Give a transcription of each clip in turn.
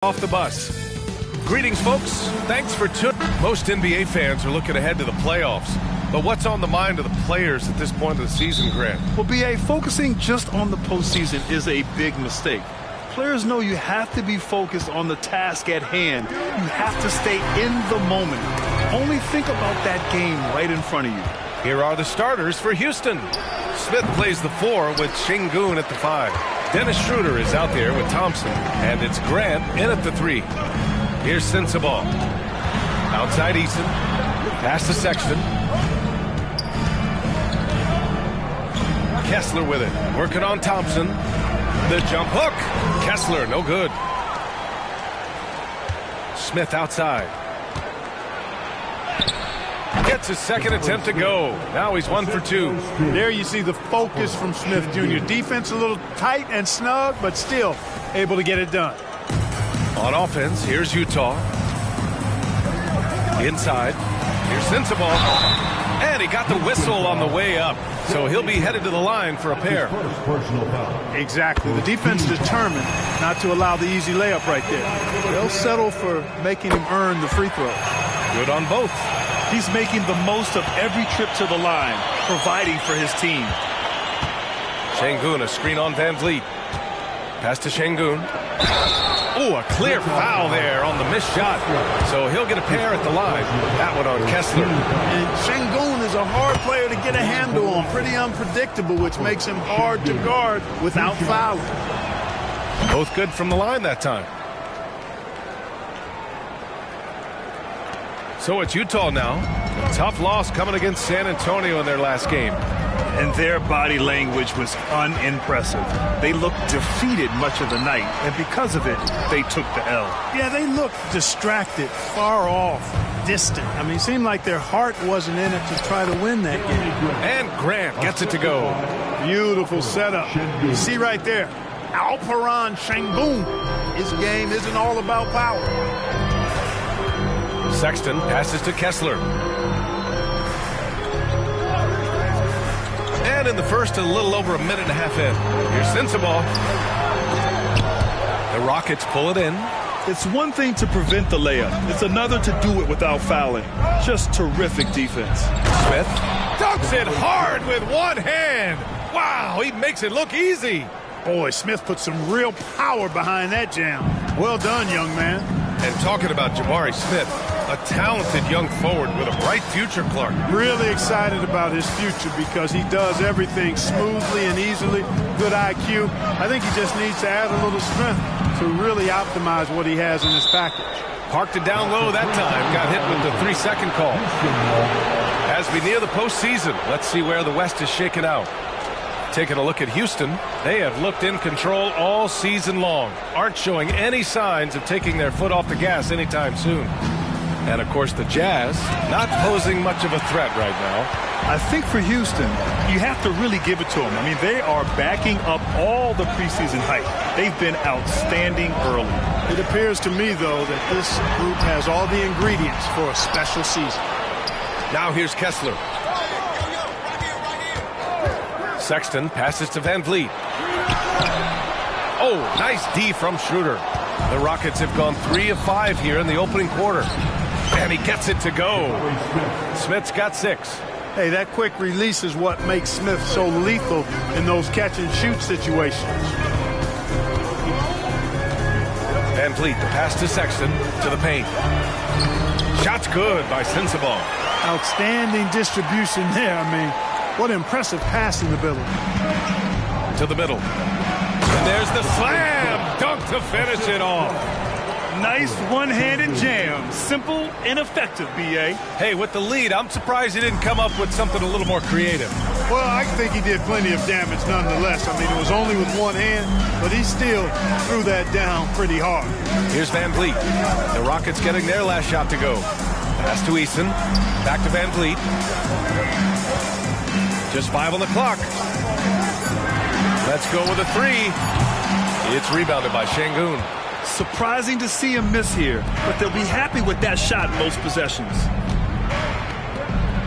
Off the bus. Greetings, folks. Thanks for tuning. Most NBA fans are looking ahead to the playoffs. But what's on the mind of the players at this point of the season, Grant? Well, B.A., focusing just on the postseason is a big mistake. Players know you have to be focused on the task at hand. You have to stay in the moment. Only think about that game right in front of you. Here are the starters for Houston. Smith plays the 4 with Sengun at the 5. Dennis Schroeder is out there with Thompson, and it's Grant in at the 3. Here's Sensabaugh. Outside Eason. Pass to Sexton. Kessler with it. Working on Thompson. The jump hook. Kessler, no good. Smith outside. Gets his second attempt to go. Now he's 1 for 2. There you see the focus from Smith Jr. Defense a little tight and snug, but still able to get it done. On offense, here's Utah. Inside. Here's Sensabaugh. And he got the whistle on the way up. So he'll be headed to the line for a pair. Exactly. The defense determined not to allow the easy layup right there. They'll settle for making him earn the free throw. Good on both. He's making the most of every trip to the line, providing for his team. Sengun, a screen on Van Vliet. Pass to Sengun. Oh, a clear foul there on the missed shot. So he'll get a pair at the line. That one on Kessler. And Sengun is a hard player to get a handle on. Pretty unpredictable, which makes him hard to guard without fouling. Both good from the line that time. So it's Utah now. A tough loss coming against San Antonio in their last game. And their body language was unimpressive. They looked defeated much of the night, and because of it, they took the L. Yeah, they looked distracted, far off, distant. I mean, it seemed like their heart wasn't in it to try to win that game. And Grant gets it to go. Beautiful setup. You see right there, Alperen Sengun. His game isn't all about power. Sexton passes to Kessler. And in the first, a little over a minute and a half in. Here's Sensabaugh. The Rockets pull it in. It's one thing to prevent the layup. It's another to do it without fouling. Just terrific defense. Smith dunks it hard with one hand. Wow, he makes it look easy. Boy, Smith put some real power behind that jam. Well done, young man. And talking about Jabari Smith, a talented young forward with a bright future, Clark. Really excited about his future because he does everything smoothly and easily. Good IQ. I think he just needs to add a little strength to really optimize what he has in his package. Parked it down low that time. Got hit with the 3-second call. As we near the postseason, let's see where the West is shaken out. Taking a look at Houston, they have looked in control all season long. Aren't showing any signs of taking their foot off the gas anytime soon. And, of course, the Jazz not posing much of a threat right now. I think for Houston, you have to really give it to them. I mean, they are backing up all the preseason hype. They've been outstanding early. It appears to me, though, that this group has all the ingredients for a special season. Now here's Kessler. Sexton passes to Van Vliet. Oh, nice D from Schroeder. The Rockets have gone 3 of 5 here in the opening quarter. And he gets it to go. Smith's got 6. Hey, that quick release is what makes Smith so lethal in those catch-and-shoot situations. Van Vliet, the pass to Sexton, to the paint. Shot's good by Sensabaugh. Outstanding distribution there. I mean, what impressive passing ability. To the middle. And there's the slam dunk to finish it off. Nice one-handed jam. Simple and effective, B.A. Hey, with the lead, I'm surprised he didn't come up with something a little more creative. Well, I think he did plenty of damage nonetheless. I mean, it was only with one hand, but he still threw that down pretty hard. Here's Van Vliet. The Rockets getting their last shot to go. Pass to Eason. Back to Van Vliet. Just 5 on the clock. Let's go with a 3. It's rebounded by Sengun. Surprising to see him miss here, but they'll be happy with that shot most possessions.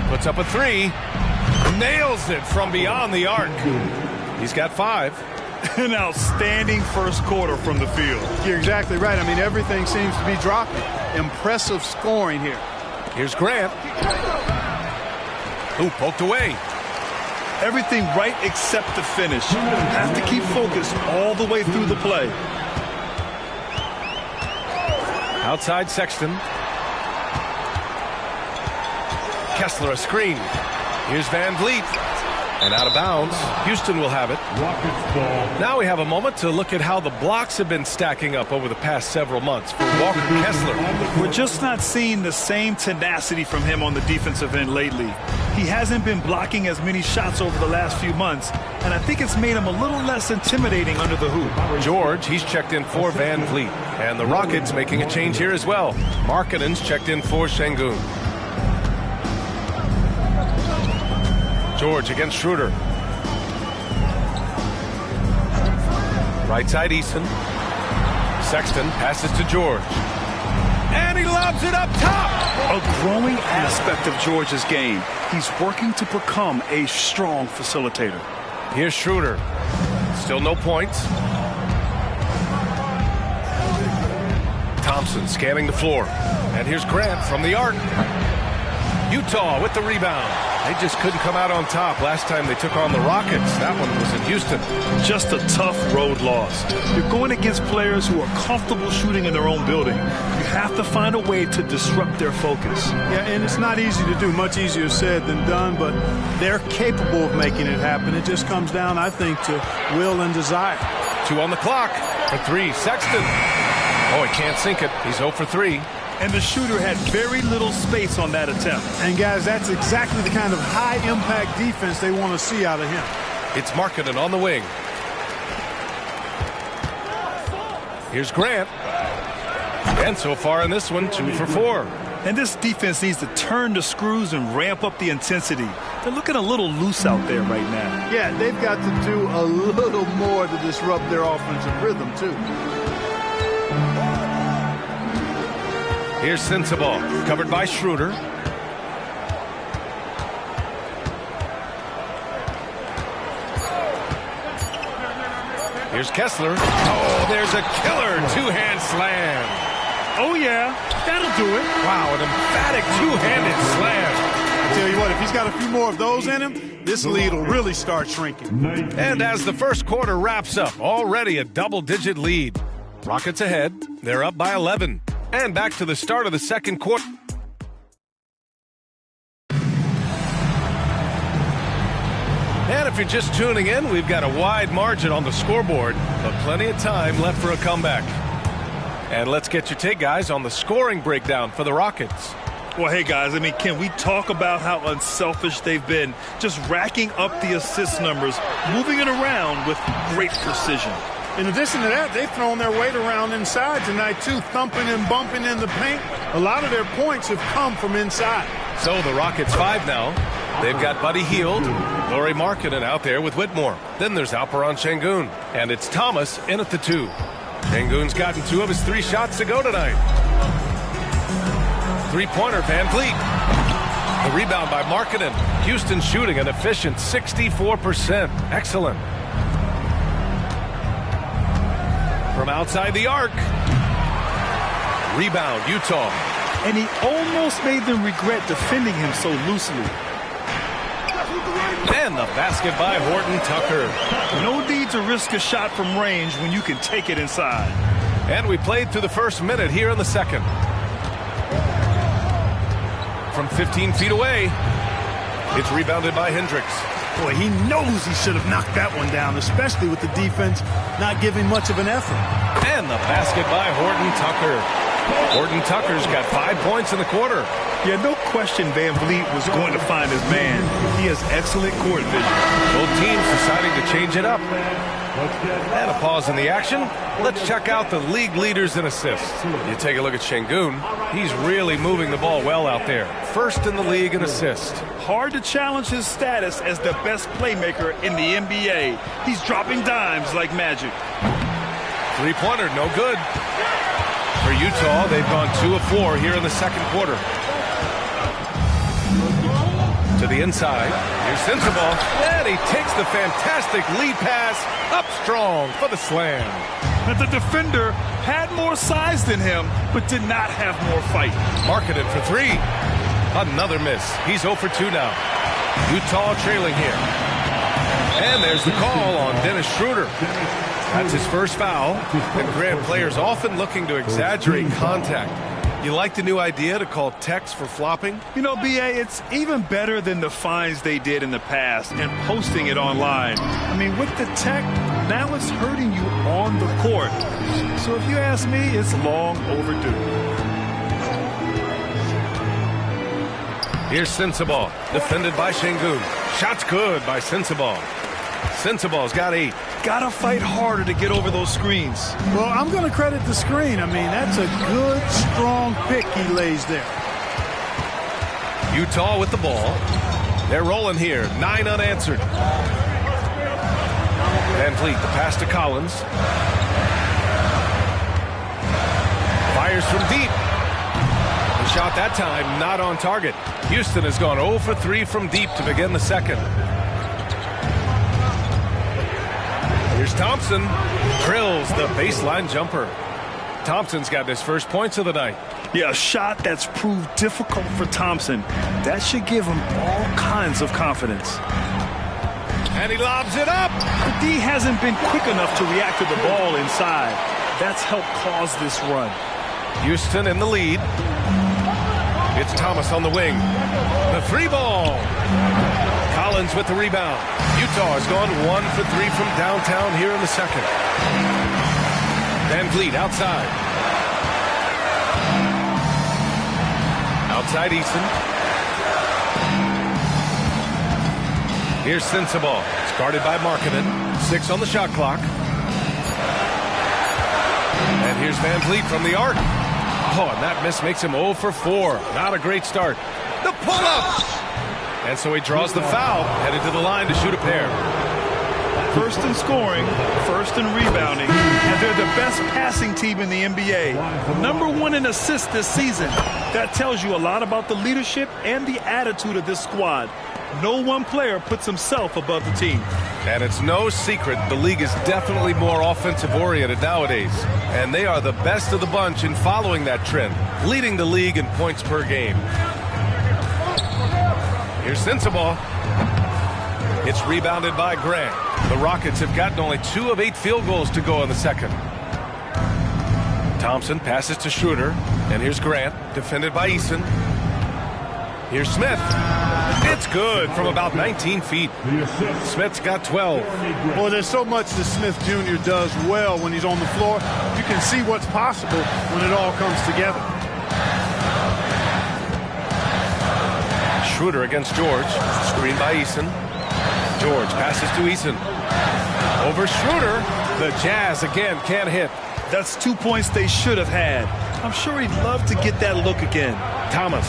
Puts up a 3. Nails it from beyond the arc. He's got 5. An outstanding first quarter from the field. You're exactly right. I mean, everything seems to be dropping. Impressive scoring here. Here's Grant. Who poked away. Everything right except the finish. You have to keep focused all the way through the play. Outside Sexton. Kessler a screen. Here's Van Vliet. And out of bounds. Houston will have it. Now we have a moment to look at how the blocks have been stacking up over the past several months for Walker Kessler. We're just not seeing the same tenacity from him on the defensive end lately. He hasn't been blocking as many shots over the last few months, and I think it's made him a little less intimidating under the hoop. George, he's checked in for Van Vliet. And the Rockets making a change here as well. Markkanen's checked in for Sengun. George against Schroeder. Right side Eason. Sexton passes to George. And he lobs it up top. A growing aspect of George's game. He's working to become a strong facilitator. Here's Schroeder. Still no points. Thompson scanning the floor. And here's Grant from the arc. Utah with the rebound. They just couldn't come out on top last time they took on the Rockets. That one was in Houston. Just a tough road loss. You're going against players who are comfortable shooting in their own building. You have to find a way to disrupt their focus. Yeah, and it's not easy to do. Much easier said than done, but they're capable of making it happen. It just comes down, I think, to will and desire. 2 on the clock. For 3, Sexton. Oh, he can't sink it. He's 0 for 3. And the shooter had very little space on that attempt. And, guys, that's exactly the kind of high-impact defense they want to see out of him. It's Markkanen on the wing. Here's Grant. And so far in this one, 2 for 4. And this defense needs to turn the screws and ramp up the intensity. They're looking a little loose out there right now. Yeah, they've got to do a little more to disrupt their offensive rhythm, too. Here's Sensabaugh, covered by Schroeder. Here's Kessler. Oh, there's a killer two-hand slam. Oh, yeah, that'll do it. Wow, an emphatic two-handed slam. I tell you what, if he's got a few more of those in him, this lead will really start shrinking. And as the first quarter wraps up, already a double-digit lead. Rockets ahead. They're up by 11. And back to the start of the second quarter. And if you're just tuning in, we've got a wide margin on the scoreboard, but plenty of time left for a comeback. And let's get your take, guys, on the scoring breakdown for the Rockets. Well, hey, guys, I mean, can we talk about how unselfish they've been? Just racking up the assist numbers, moving it around with great precision. In addition to that, they've thrown their weight around inside tonight, too, thumping and bumping in the paint. A lot of their points have come from inside. So the Rockets 5 now. They've got Buddy Hield, Lauri Markkanen out there with Whitmore. Then there's Alperen Sengun, and it's Thomas in at the 2. Sengun's gotten 2 of his 3 shots to go tonight. Three-pointer, Van Vliet. The rebound by Markkanen. Houston shooting an efficient 64%. Excellent. From outside the arc. Rebound, Utah. And he almost made them regret defending him so loosely. And the basket by Horton Tucker. No need to risk a shot from range when you can take it inside. And we played through the first minute here in the second. From 15 feet away, it's rebounded by Hendricks. Boy, he knows he should have knocked that one down, especially with the defense not giving much of an effort. And the basket by Horton Tucker. Horton Tucker's got 5 points in the quarter. Yeah, no question Van Vliet was going to find his man. He has excellent court vision. Both teams deciding to change it up. And a pause in the action. Let's check out the league leaders in assists. You take a look at Sengun. He's really moving the ball well out there. First in the league in assists. Hard to challenge his status as the best playmaker in the NBA. He's dropping dimes like magic. Three-pointer, no good. For Utah, they've gone 2 of 4 here in the second quarter. To the inside. Here's Sensabaugh. And he takes the fantastic lead pass up strong for the slam. And the defender had more size than him, but did not have more fight. Marketed for three. Another miss. He's 0 for 2 now. Utah trailing here. And there's the call on Dennis Schroeder. That's his first foul. And Grant, players often looking to exaggerate contact. You like the new idea to call techs for flopping? You know, B.A., it's even better than the fines they did in the past and posting it online. I mean, with the tech, now it's hurting you on the court. So if you ask me, it's long overdue. Here's Sensabaugh, defended by Şengün. Shot's good by Sensabaugh. Sensabaugh's got 8. Gotta fight harder to get over those screens. Well, I'm going to credit the screen. I mean, that's a good, strong pick he lays there. Utah with the ball. They're rolling here. 9 unanswered. Van Vliet, the pass to Collins. Fires from deep. The shot that time not on target. Houston has gone 0 for 3 from deep to begin the second. Here's Thompson. Drills the baseline jumper. Thompson's got his first points of the night. Yeah, a shot that's proved difficult for Thompson. That should give him all kinds of confidence. And he lobs it up. The D hasn't been quick enough to react to the ball inside. That's helped cause this run. Houston in the lead. It's Thomas on the wing. The 3 ball. Collins with the rebound. Utah has gone 1 for 3 from downtown here in the second. Van Vliet outside. Outside Eason. Here's Sensabaugh. It's guarded by Markkanen. 6 on the shot clock. And here's Van Vliet from the arc. Oh, and that miss makes him 0 for 4. Not a great start. The pull-up! And so he draws the foul, headed to the line to shoot a pair. First in scoring, first in rebounding, and they're the best passing team in the NBA. #1 in assists this season. That tells you a lot about the leadership and the attitude of this squad. No one player puts himself above the team. And it's no secret the league is definitely more offensive-oriented nowadays. And they are the best of the bunch in following that trend, leading the league in points per game. Here's Sensabaugh. It's rebounded by Grant. The Rockets have gotten only 2 of 8 field goals to go in the second. Thompson passes to Schroeder. And here's Grant, defended by Eason. Here's Smith. It's good from about 19 feet. Smith's got 12. Well, there's so much that Smith Jr. does well when he's on the floor. You can see what's possible when it all comes together. Schroeder against George. Screen by Eason. George passes to Eason. Over Schroeder. The Jazz again can't hit. That's 2 points they should have had. I'm sure he'd love to get that look again. Thomas.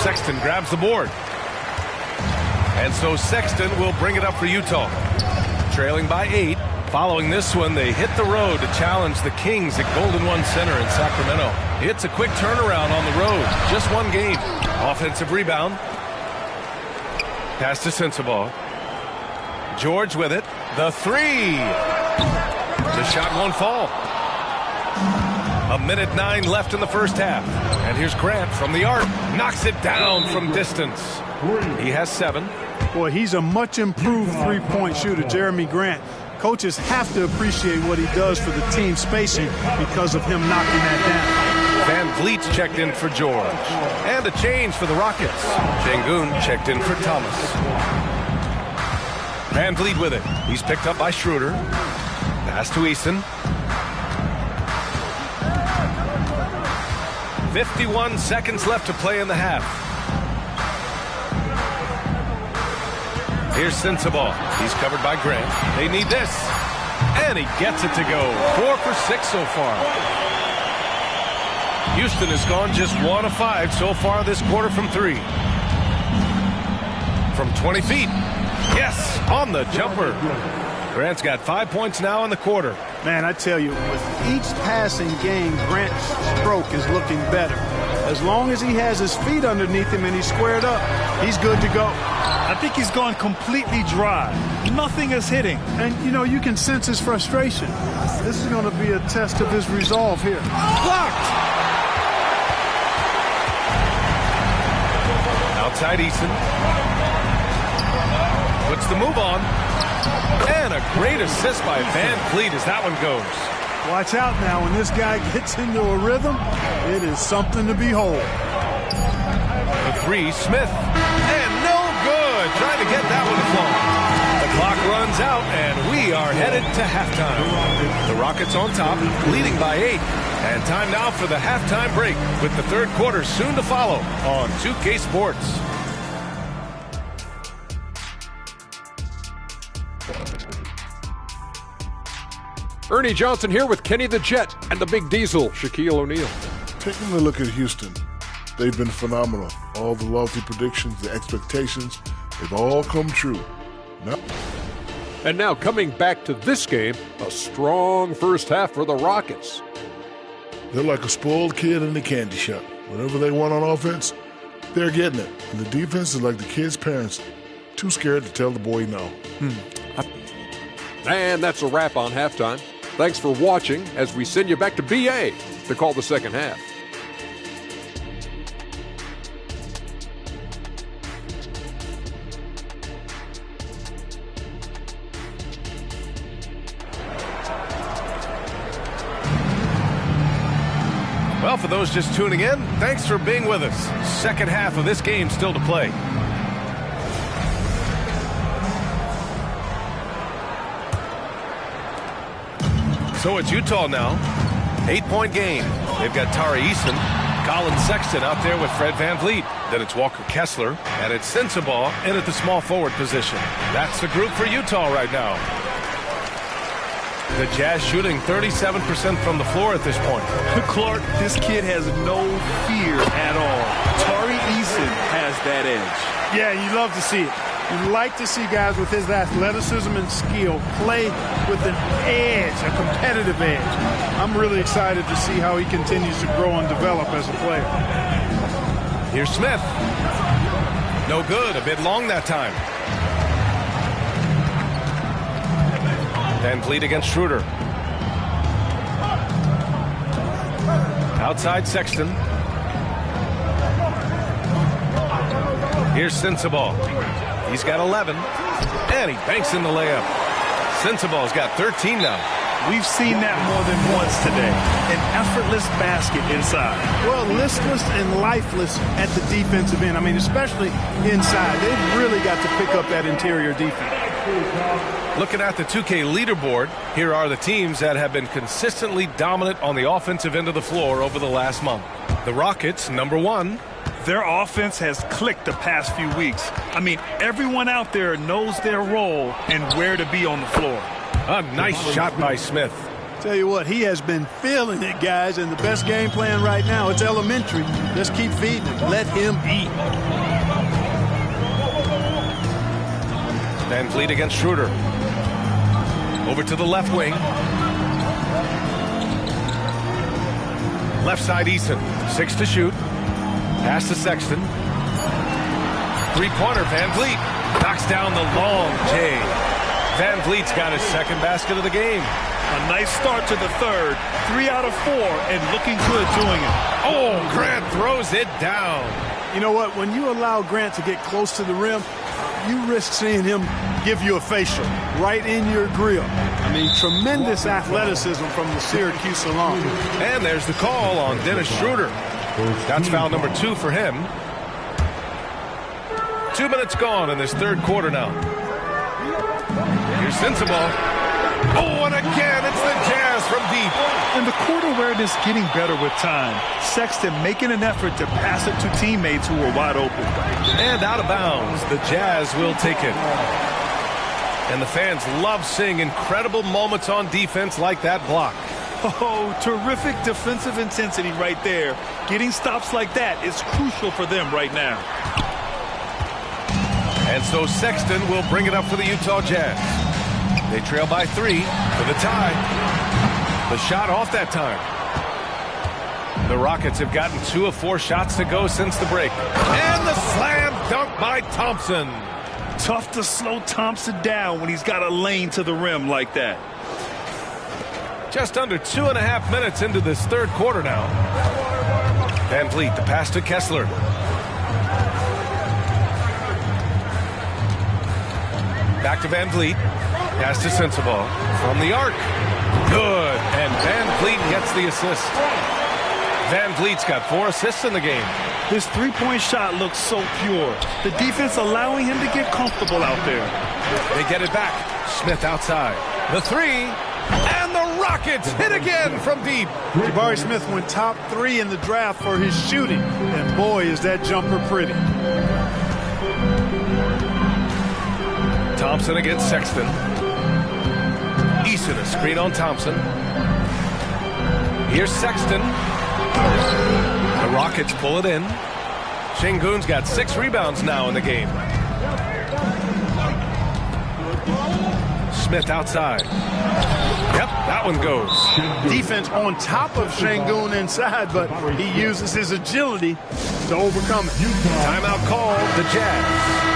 Sexton grabs the board. And so Sexton will bring it up for Utah. Trailing by 8. Following this one, they hit the road to challenge the Kings at Golden One Center in Sacramento. It's a quick turnaround on the road. Just one game. Offensive rebound. Pass to Sensabaugh. George with it. The 3. The shot won't fall. 1:09 left in the first half. And here's Grant from the arc. Knocks it down from distance. He has 7. Boy, he's a much improved three-point shooter, Jeremy Grant. Coaches have to appreciate what he does for the team spacing because of him knocking that down. Van Vliet's checked in for George. And a change for the Rockets. Şengün checked in for Thomas. Van Vliet with it. He's picked up by Schroeder. Pass to Eason. 51 seconds left to play in the half. Here's Sensabaugh. He's covered by Grant. They need this. And he gets it to go. 4 for 6 so far. Houston has gone just 1 of 5 so far this quarter from 3. From 20 feet. Yes, on the jumper. Grant's got 5 points now in the quarter. Man, I tell you, with each passing game, Grant's stroke is looking better. As long as he has his feet underneath him and he's squared up, he's good to go. I think he's gone completely dry. Nothing is hitting. And, you know, you can sense his frustration. This is going to be a test of his resolve here. Blocked! Outside Eason. Puts the move on. And a great assist by Van Fleet as that one goes. Watch out now. When this guy gets into a rhythm, it is something to behold. The three, Smith. And no good. Trying to get that one flowing. The clock runs out, and we are headed to halftime. The Rockets on top, leading by 8. And time now for the halftime break, with the third quarter soon to follow on 2K Sports. Ernie Johnson here with Kenny the Jet and the Big Diesel, Shaquille O'Neal. Taking a look at Houston, they've been phenomenal. All the lofty predictions, the expectations, they've all come true. And now coming back to this game, a strong first half for the Rockets. They're like a spoiled kid in the candy shop. Whenever they want on offense, they're getting it. And the defense is like the kid's parents, too scared to tell the boy no. And that's a wrap on halftime. Thanks for watching as we send you back to BA to call the second half. Well, for those just tuning in, thanks for being with us. Second half of this game still to play. So it's Utah now. 8-point game. They've got Tari Eason, Colin Sexton out there with Fred VanVleet. Then it's Walker Kessler, and it's Sensabaugh in at the small forward position. That's the group for Utah right now. The Jazz shooting 37% from the floor at this point. Clark, this kid has no fear at all. Tari Eason has that edge. Yeah, you love to see it. You like to see guys with his athleticism and skill play with an edge, a competitive edge. I'm really excited to see how he continues to grow and develop as a player. Here's Smith. No good. A bit long that time. VanVleet against Schroeder. Outside Sexton. Here's Sensabaugh. He's got 11. And he banks in the layup. Sensabaugh's got 13 now. We've seen that more than once today. An effortless basket inside. Well, listless and lifeless at the defensive end. I mean, especially inside. They've really got to pick up that interior defense. Looking at the 2K leaderboard, here are the teams that have been consistently dominant on the offensive end of the floor over the last month. The Rockets, number 1. Their offense has clicked the past few weeks. I mean, everyone out there knows their role and where to be on the floor. A nice shot by Smith. Tell you what, he has been feeling it, guys, and the best game plan right now, it's elementary. Just keep feeding him. Let him eat. VanVleet against Schroeder. Over to the left wing. Left side Eason. 6 to shoot. Pass to Sexton. Three-pointer, VanVleet. Knocks down the long J. VanVleet's got his second basket of the game. A nice start to the third. 3 out of 4 and looking good doing it. Oh, Grant throws it down. You know what? When you allow Grant to get close to the rim, you risk seeing him give you a facial right in your grill. I mean, tremendous athleticism from the Syracuse alum. And there's the call on Dennis Schroeder. That's foul number 2 for him. 2 minutes gone in this third quarter now. Here's Sensabaugh. Oh, and again, it's the Jazz from deep. And the court awareness getting better with time. Sexton making an effort to pass it to teammates who were wide open. And out of bounds, the Jazz will take it. And the fans love seeing incredible moments on defense like that block. Oh, terrific defensive intensity right there. Getting stops like that is crucial for them right now. And so Sexton will bring it up for the Utah Jazz. They trail by 3 for the tie. The shot off that time. The Rockets have gotten 2 of 4 shots to go since the break. And the slam dunk by Thompson. Tough to slow Thompson down when he's got a lane to the rim like that. Just under 2.5 minutes into this third quarter now. Van Vliet, the pass to Kessler. Back to Van Vliet. Pass to Sensabaugh from the arc. Good. And Van Vliet gets the assist. Van Vliet's got 4 assists in the game. His three-point shot looks so pure. The defense allowing him to get comfortable out there. They get it back. Smith outside. The 3. And the Rockets hit again from deep. Jabari Smith went top 3 in the draft for his shooting. And boy, is that jumper pretty. Thompson against Sexton. Eason, a screen on Thompson. Here's Sexton. The Rockets pull it in. Sengun's got 6 rebounds now in the game. Smith outside. Yep, that one goes. Defense on top of Sengun inside, but he uses his agility to overcome it. Timeout called, the Jazz.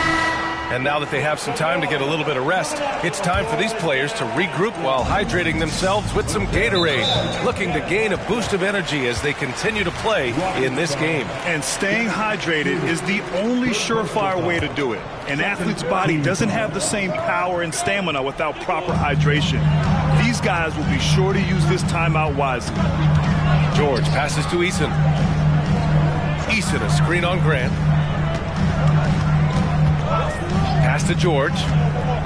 And now that they have some time to get a little bit of rest, it's time for these players to regroup while hydrating themselves with some Gatorade, looking to gain a boost of energy as they continue to play in this game. And staying hydrated is the only surefire way to do it. An athlete's body doesn't have the same power and stamina without proper hydration. These guys will be sure to use this timeout wisely. George passes to Eason. Eason, a screen on Grant. Pass to George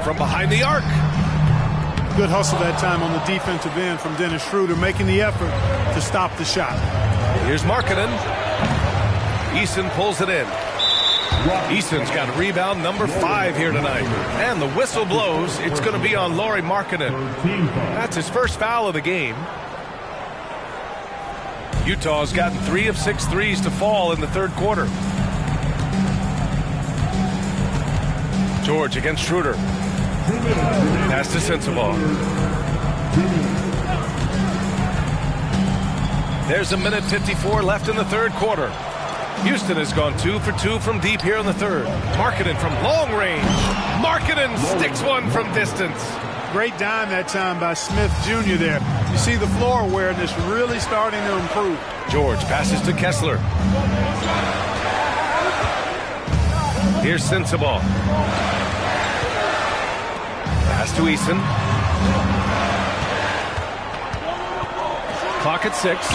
from behind the arc. Good hustle that time on the defensive end from Dennis Schroeder, making the effort to stop the shot. Here's Markkanen. Eason pulls it in. Eason's got rebound number 5 here tonight. And the whistle blows. It's going to be on Lauri Markkanen. That's his first foul of the game. Utah's gotten 3 of 6 threes to fall in the third quarter. George against Schroeder. Pass to Sensabaugh. There's 1:54 left in the third quarter. Houston has gone 2 for 2 from deep here in the third. Markkanen from long range. Markkanen sticks one from distance. Great dime that time by Smith Jr. there. You see the floor awareness really starting to improve. George passes to Kessler. Here's Sensabaugh. Pass to Eason. Clock at 6.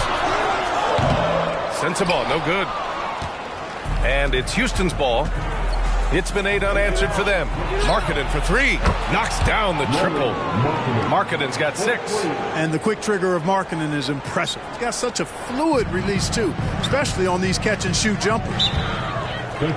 Sensabaugh, no good. And it's Houston's ball. It's been 8 unanswered for them. Markkanen for 3. Knocks down the triple. Markkanen's got 6. And the quick trigger of Markkanen is impressive. He's got such a fluid release, too, especially on these catch-and-shoot jumpers.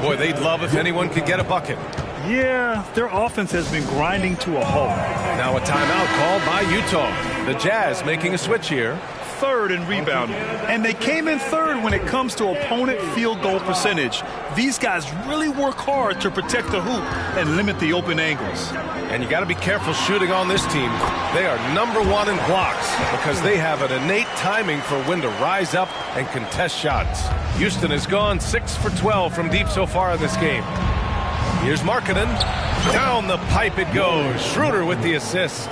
Boy, they'd love if anyone could get a bucket. Yeah, their offense has been grinding to a halt. Now a timeout called by Utah. The Jazz making a switch here. Third in rebounding. And they came in third when it comes to opponent field goal percentage. These guys really work hard to protect the hoop and limit the open angles. And you got to be careful shooting on this team. They are number 1 in blocks because they have an innate timing for when to rise up and contest shots. Houston has gone 6 for 12 from deep so far in this game. Here's Markkanen. Down the pipe it goes. Schroeder with the assist.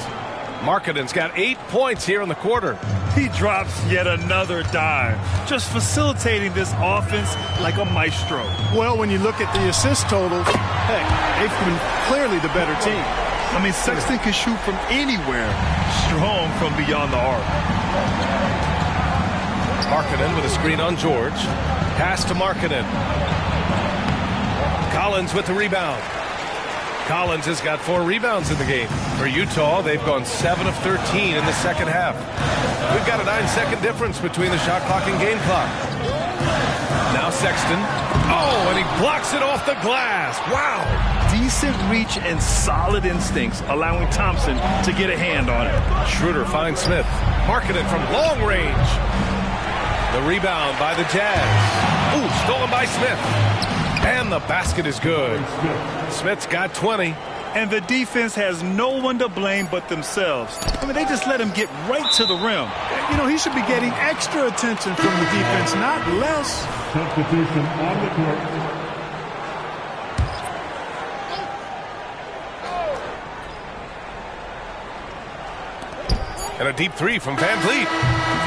Markkanen's got 8 points here in the quarter. He drops yet another dime, just facilitating this offense like a maestro. Well, when you look at the assist totals, heck, they've been clearly the better team. I mean, Sexton can shoot from anywhere, strong from beyond the arc. Markkanen with a screen on George. Pass to Markkanen. Collins with the rebound. Collins has got 4 rebounds in the game. For Utah, they've gone 7 of 13 in the second half. We've got a 9-second difference between the shot clock and game clock. Now Sexton. Oh, and he blocks it off the glass. Wow. Decent reach and solid instincts, allowing Thompson to get a hand on it. Schroeder finds Smith. Markkanen from long range. The rebound by the Jazz. Ooh, stolen by Smith. And the basket is good. Smith's got 20. And the defense has no one to blame but themselves. I mean, they just let him get right to the rim. You know, he should be getting extra attention from the defense, not less. Substitution on the court. And a deep three from Van Vliet.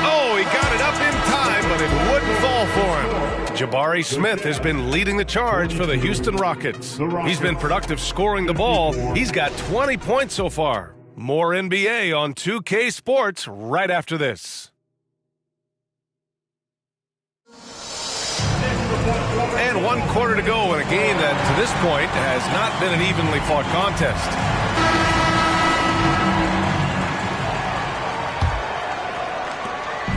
Oh, he got it up in time, but it wouldn't fall for him. Jabari Smith has been leading the charge for the Houston Rockets. He's been productive scoring the ball. He's got 20 points so far. More NBA on 2K Sports right after this. And 1 quarter to go in a game that, to this point, has not been an evenly fought contest.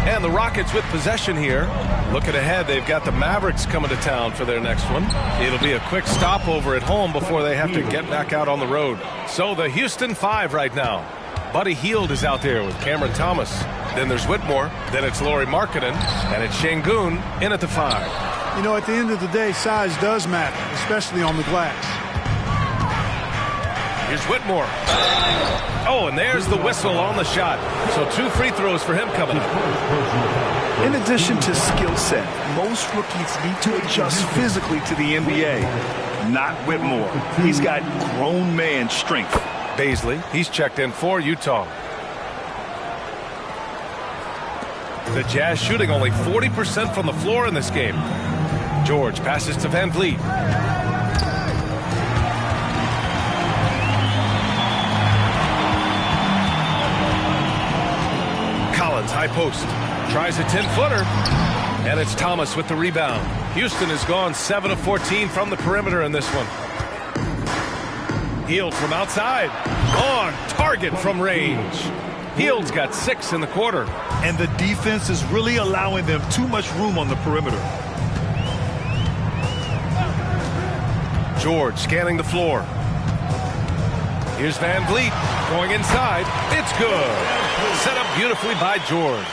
And the Rockets with possession here. Looking ahead, they've got the Mavericks coming to town for their next one. It'll be a quick stopover at home before they have to get back out on the road. So the Houston 5 right now. Buddy Hield is out there with Cameron Thomas. Then there's Whitmore. Then it's Lauri Markkanen. And it's Şengün in at the 5. You know, at the end of the day, size does matter, especially on the glass. Here's Whitmore. Oh, and there's the whistle on the shot. So 2 free throws for him coming up. In addition to skill set, most rookies need to adjust physically to the NBA. Not Whitmore. He's got grown man strength. Baisley, he's checked in for Utah. The Jazz shooting only 40% from the floor in this game. George passes to Van Vliet. Collins, high post. Tries a 10-footer. And it's Thomas with the rebound. Houston has gone 7 of 14 from the perimeter in this one. Hield from outside. On target from range. Hield's got 6 in the quarter. And the defense is really allowing them too much room on the perimeter. George scanning the floor. Here's Van Vliet going inside. It's good. Set up beautifully by George.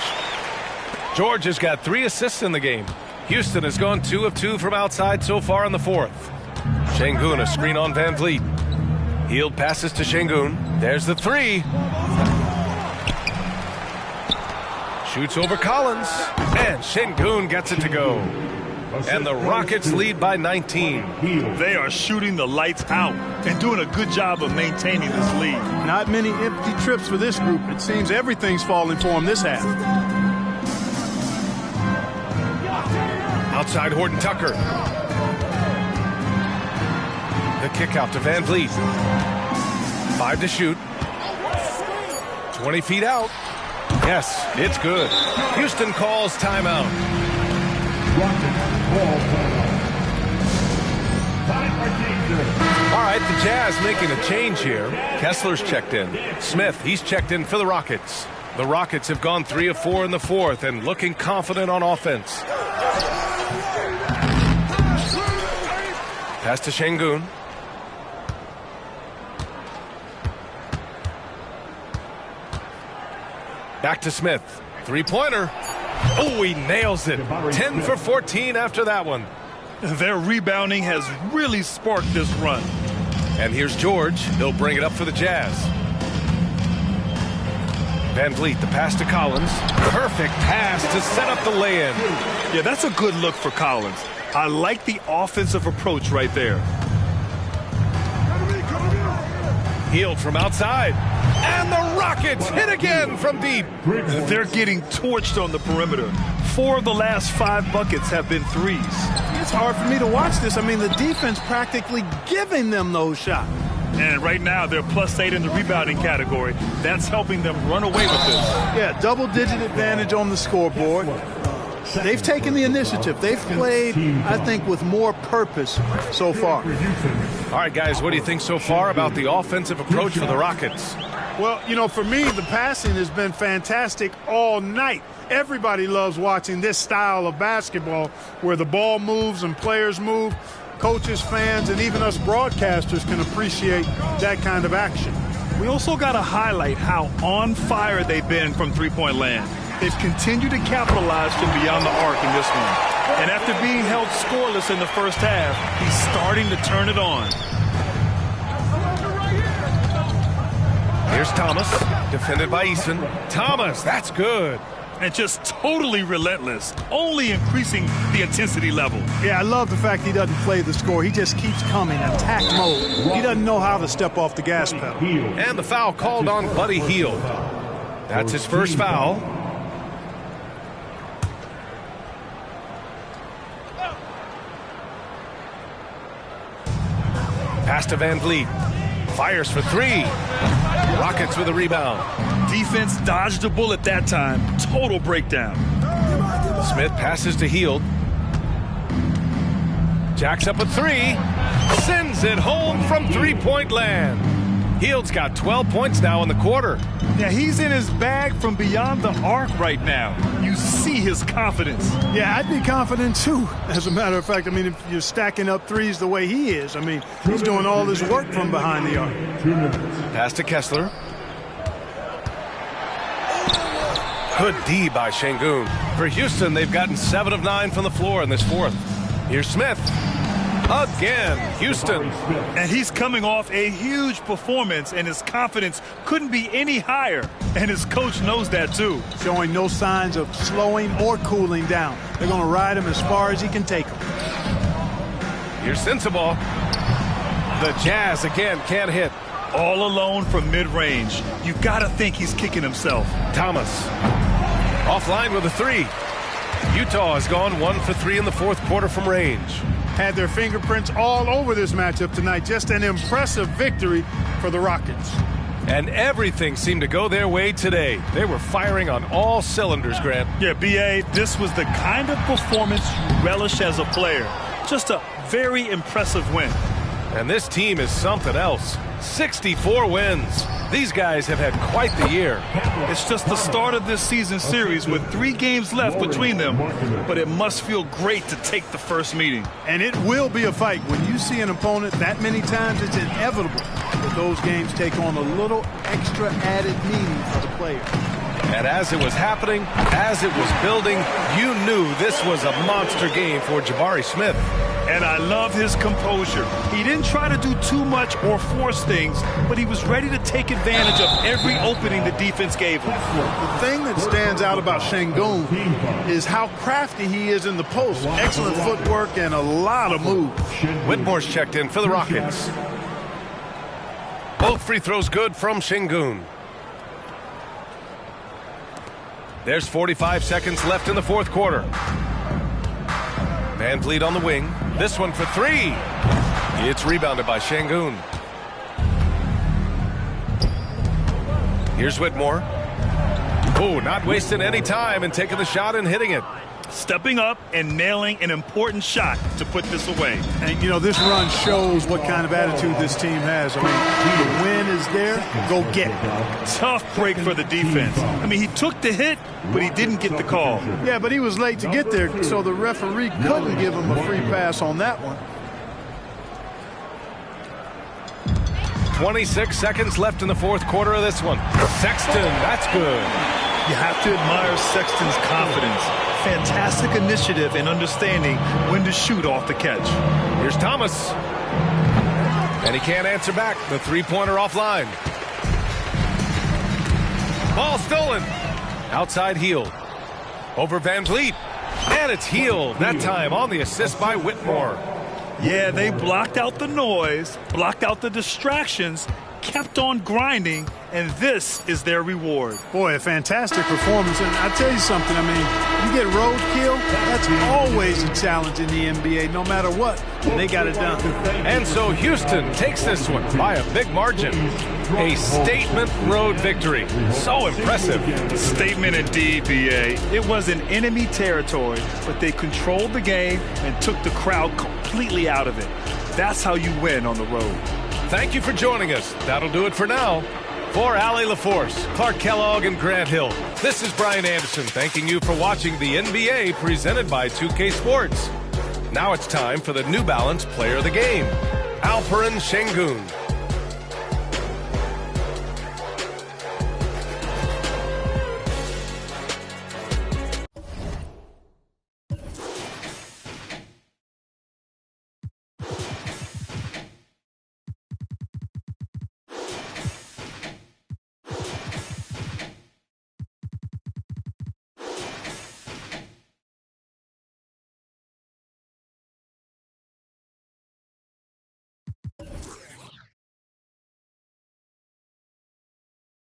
George has got 3 assists in the game. Houston has gone 2 of 2 from outside so far in the 4th. Şengün, a screen on Van Vliet. Hield passes to Şengün. There's the 3. Shoots over Collins. And Şengün gets it to go. And the Rockets lead by 19. They are shooting the lights out and doing a good job of maintaining this lead. Not many empty trips for this group. It seems everything's falling for them this half. Outside Horton Tucker. The kick out to Van Vliet. 5 to shoot. 20 feet out. Yes, it's good. Houston calls timeout. All right, the Jazz making a change here. Kessler's checked in. Smith, he's checked in for the Rockets. The Rockets have gone 3 of 4 in the 4th and looking confident on offense. Pass to Şengün. Back to Smith. 3-pointer. Oh, he nails it. 10 for 14 after that one. Their rebounding has really sparked this run. And here's George. He'll bring it up for the Jazz. Van Vliet, the pass to Collins. Perfect pass to set up the lay-in. Yeah, that's a good look for Collins. I like the offensive approach right there. Hield from outside. And the Rockets hit again from deep. They're getting torched on the perimeter. 4 of the last 5 buckets have been threes. It's hard for me to watch this. I mean, the defense practically giving them those shots. And right now, they're +8 in the rebounding category. That's helping them run away with this. Yeah, double-digit advantage on the scoreboard. They've taken the initiative. They've played, I think, with more purpose so far. All right, guys, what do you think so far about the offensive approach for the Rockets? Well, you know, for me, the passing has been fantastic all night. Everybody loves watching this style of basketball where the ball moves and players move. Coaches, fans, and even us broadcasters can appreciate that kind of action. We also got to highlight how on fire they've been from three-point land. They've continued to capitalize from beyond the arc in this one. And after being held scoreless in the first half, he's starting to turn it on. Here's Thomas, defended by Eason. Thomas, that's good. And just totally relentless, only increasing the intensity level. Yeah, I love the fact he doesn't play the score. He just keeps coming, attack mode. He doesn't know how to step off the gas pedal. And the foul called on Buddy Hield. That's his first foul. Pass to Van Vliet. Fires for three. Rockets with a rebound. Defense dodged a bullet that time. Total breakdown. Smith passes to Hield. Jacks up a three. Sends it home from three-point land. Hield's got 12 points now in the quarter. Yeah, he's in his bag from beyond the arc right now. You see his confidence. Yeah, I'd be confident too. As a matter of fact, I mean, if you're stacking up threes the way he is, I mean, he's doing all this work from behind the arc. Pass to Kessler. Good D by Şengün. For Houston, they've gotten 7 of 9 from the floor in this fourth. Here's Smith. Again, Houston. And he's coming off a huge performance, and his confidence couldn't be any higher. And his coach knows that, too. Showing no signs of slowing or cooling down. They're going to ride him as far as he can take him. Here's Sensabaugh. The Jazz again can't hit. All alone from mid-range. You got to think he's kicking himself. Thomas. Offline with a three. Utah has gone 1 for 3 in the fourth quarter from range. Had their fingerprints all over this matchup tonight. Just an impressive victory for the Rockets. And everything seemed to go their way today. They were firing on all cylinders, Grant. Yeah, B.A., this was the kind of performance you relish as a player. Just a very impressive win. And this team is something else. 64 wins. These guys have had quite the year. It's just the start of this season series with 3 games left between them, but it must feel great to take the first meeting. And it will be a fight. When you see an opponent that many times, it's inevitable that those games take on a little extra added meaning for the player. And as it was happening, as it was building, you knew this was a monster game for Jabari Smith. And I love his composure. He didn't try to do too much or force things, but he was ready to take advantage of every opening the defense gave him. The thing that stands out about Şengün is how crafty he is in the post. Excellent footwork and a lot of moves. Whitmore's checked in for the Rockets. Both free throws good from Şengün. There's 45 seconds left in the fourth quarter. Van Vliet on the wing. This one for three. It's rebounded by Şengün. Here's Whitmore. Oh, not wasting any time and taking the shot and hitting it. Stepping up and nailing an important shot to put this away. And, you know, this run shows what kind of attitude this team has. I mean, the win is there, go get it. Tough break for the defense. I mean, he took the hit, but he didn't get the call. Yeah, but he was late to get there, so the referee couldn't give him a free pass on that one. 26 seconds left in the fourth quarter of this one. Sexton, that's good. You have to admire Sexton's confidence. Fantastic initiative and understanding when to shoot off the catch. Here's Thomas. And he can't answer back. The three-pointer offline. Ball stolen. Outside Hield. Over Van Vliet. And it's Hield. That time on the assist by Whitmore. Yeah, they blocked out the noise, blocked out the distractions, kept on grinding, and this is their reward. Boy, a fantastic performance. And I tell you something, I mean, you get roadkill, that's always a challenge in the NBA, no matter what. And they got it done. And so Houston takes this one by a big margin. A statement road victory. So impressive. Statement indeed, B.A. It was in enemy territory, but they controlled the game and took the crowd completely out of it. That's how you win on the road. Thank you for joining us. That'll do it for now. For Allie LaForce, Clark Kellogg, and Grant Hill, this is Brian Anderson thanking you for watching the NBA presented by 2K Sports. Now it's time for the New Balance Player of the Game, Alperen Şengün.